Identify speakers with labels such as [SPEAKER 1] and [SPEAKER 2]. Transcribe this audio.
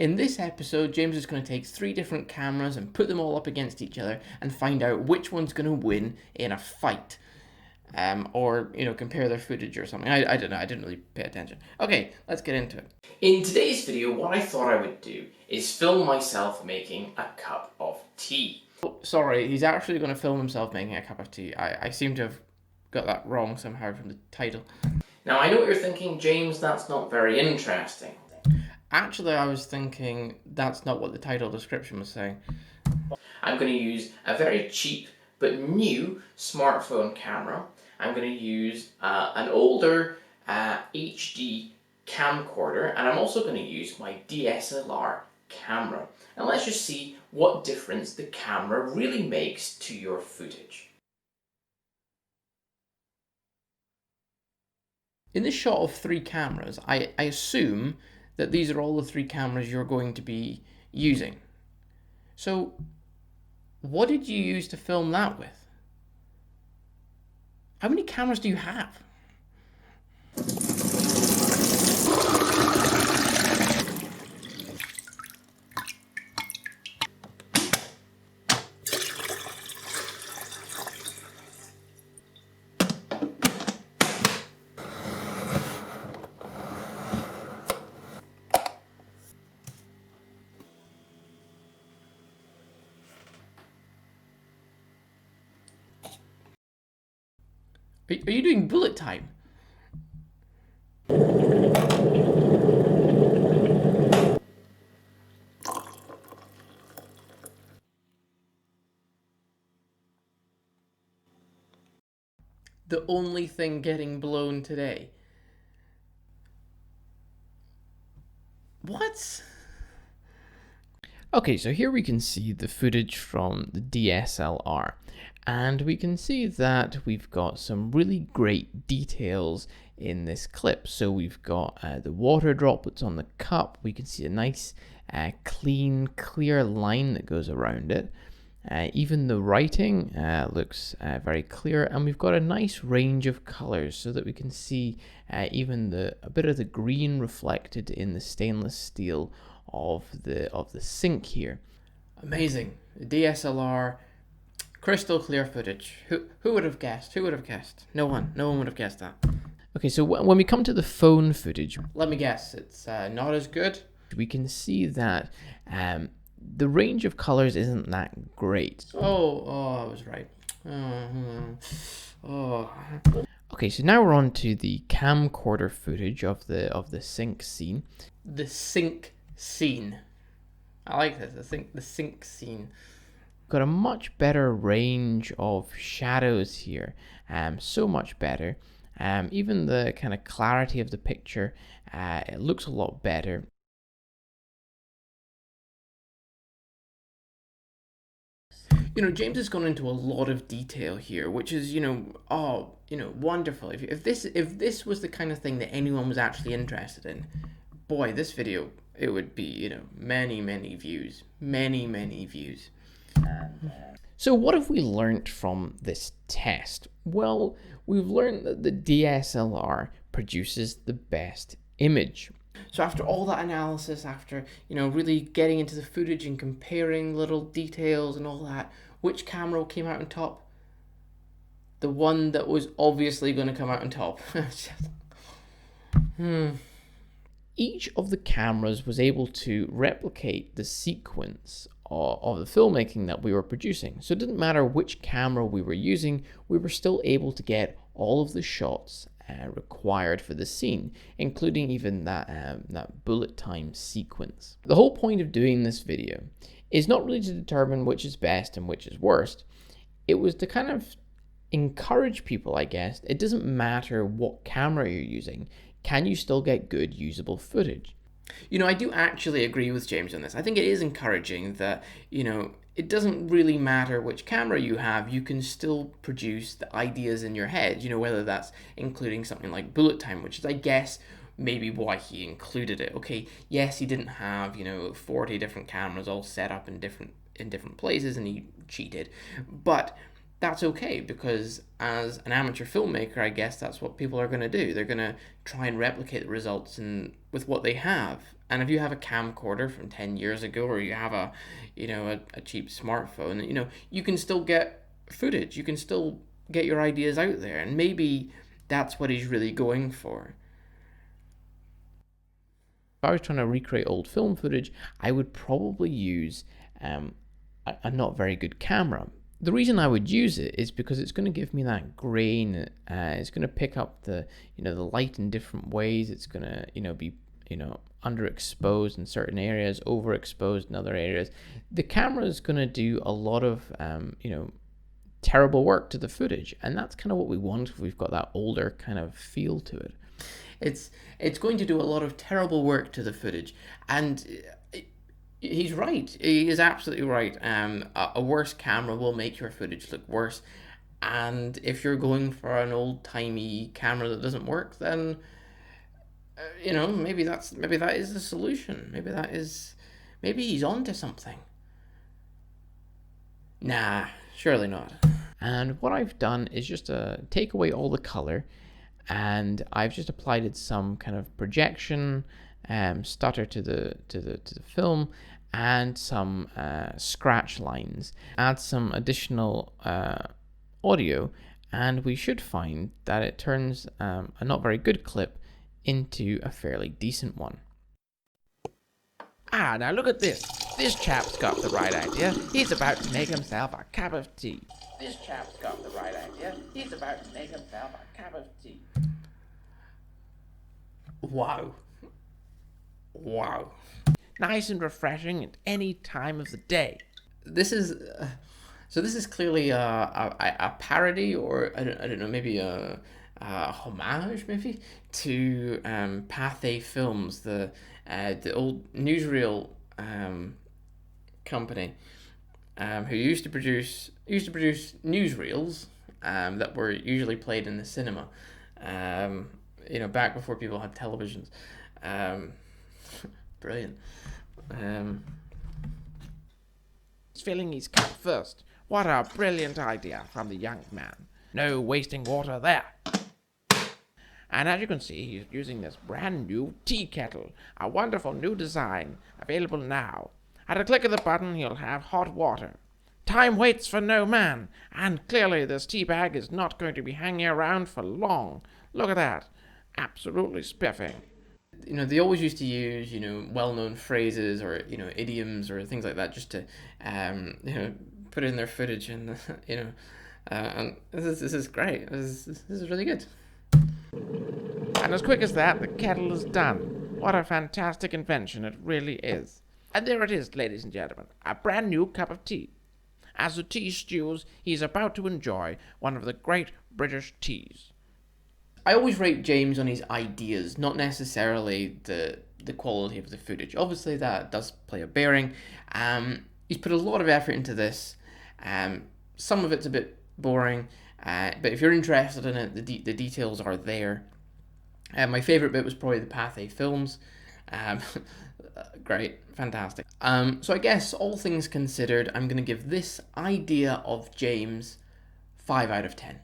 [SPEAKER 1] In this episode, James is going to take 3 different cameras and put them all up against each other and find out which one's going to win in a fight. Or, compare their footage or something. I don't know, I didn't really pay attention. Okay, let's get into it. In today's video, what I thought I would do is film myself making a cup of tea. Oh, sorry, he's actually going to film himself making a cup of tea. I seem to have got that wrong somehow from the title. Now, I know what you're thinking, James, that's not very interesting. Actually, I was thinking that's not what the title description was saying. I'm going to use a very cheap but new smartphone camera. I'm going to use an older HD camcorder, and I'm also going to use my DSLR camera. And let's just see what difference the camera really makes to your footage. In this shot of 3 cameras, I assume that these are all the 3 cameras you're going to be using. So, what did you use to film that with? How many cameras do you have? Are you doing bullet time? The only thing getting blown today. What? Okay, so here we can see the footage from the DSLR, and we can see that we've got some really great details in this clip. So we've got the water droplets on the cup. We can see a nice clean, clear line that goes around it. Even the writing looks very clear, and we've got a nice range of colors so that we can see even a bit of the green reflected in the stainless steel of the sink here. Amazing. The DSLR, crystal clear footage. Who would have guessed? Who would have guessed? No one would have guessed that. Okay, so when we come to the phone footage, let me guess, it's not as good. We can see that the range of colors isn't that great. Oh, I was right. Okay, so now we're on to the camcorder footage of the sink scene. The sink scene. I like this. The sink scene. Got a much better range of shadows here. So much better. Even the kind of clarity of the picture, it looks a lot better. James has gone into a lot of detail here, which is, wonderful. If this was the kind of thing that anyone was actually interested in, boy, this video, it would be, many views. Many views. So what have we learned from this test? Well, we've learned that the DSLR produces the best image. So after all that analysis, after, really getting into the footage and comparing little details and all that, which camera came out on top? The one that was obviously going to come out on top. Each of the cameras was able to replicate the sequence of the filmmaking that we were producing. So it didn't matter which camera we were using, we were still able to get all of the shots required for the scene, including even that bullet time sequence. The whole point of doing this video is not really to determine which is best and which is worst. It was to kind of encourage people, I guess. It doesn't matter what camera you're using. Can you still get good usable footage? I do actually agree with James on this. I think it is encouraging that, it doesn't really matter which camera you have, you can still produce the ideas in your head, whether that's including something like bullet time, which is, I guess, maybe why he included it. Okay, yes, he didn't have, 40 different cameras all set up in different places, and he cheated. But that's okay, because as an amateur filmmaker, I guess that's what people are going to do. They're going to try and replicate the results with what they have. And if you have a camcorder from 10 years ago, or you have a cheap smartphone, you can still get footage. You can still get your ideas out there. And maybe that's what he's really going for. If I was trying to recreate old film footage, I would probably use a not very good camera. The reason I would use it is because it's going to give me that grain. It's going to pick up the light in different ways. It's going to be underexposed in certain areas, overexposed in other areas. The camera is going to do a lot of terrible work to the footage, and that's kind of what we want if we've got that older kind of feel to it. It's going to do a lot of terrible work to the footage, and he's right. He is absolutely right. A worse camera will make your footage look worse, and if you're going for an old-timey camera that doesn't work, then maybe that is the solution. Maybe he's onto something. Nah, surely not. And what I've done is just take away all the color, and I've just applied some kind of projection, stutter to the film, and some scratch lines. Add some additional audio, and we should find that it turns a not very good clip into a fairly decent one.
[SPEAKER 2] Ah, now look at this. This chap's got the right idea. He's about to make himself a cup of tea. This chap's got the right idea. He's about to make himself a cup of tea.
[SPEAKER 1] Wow.
[SPEAKER 2] Nice and refreshing at any time of the day.
[SPEAKER 1] This is clearly a parody, or I don't know, maybe a homage, maybe, to Pathé Films, the old newsreel company, who used to produce newsreels that were usually played in the cinema, back before people had televisions. Brilliant.
[SPEAKER 2] He's filling his cup first. What a brilliant idea from the young man. No wasting water there. And as you can see, he's using this brand new tea kettle, a wonderful new design, available now. At a click of the button, he'll have hot water. Time waits for no man, and clearly this tea bag is not going to be hanging around for long. Look at that. Absolutely spiffing.
[SPEAKER 1] They always used to use, well-known phrases or, idioms or things like that just to, put in their footage, and, and this is great. This is really good.
[SPEAKER 2] And as quick as that, the kettle is done. What a fantastic invention it really is. And there it is, ladies and gentlemen, a brand new cup of tea. As the tea stews, he's about to enjoy one of the great British teas.
[SPEAKER 1] I always rate James on his ideas, not necessarily the quality of the footage. Obviously, that does play a bearing. He's put a lot of effort into this. Some of it's a bit boring, but if you're interested in it, the details are there. My favourite bit was probably the Pathé Films. Great, fantastic. So I guess, all things considered, I'm going to give this idea of James 5 out of 10.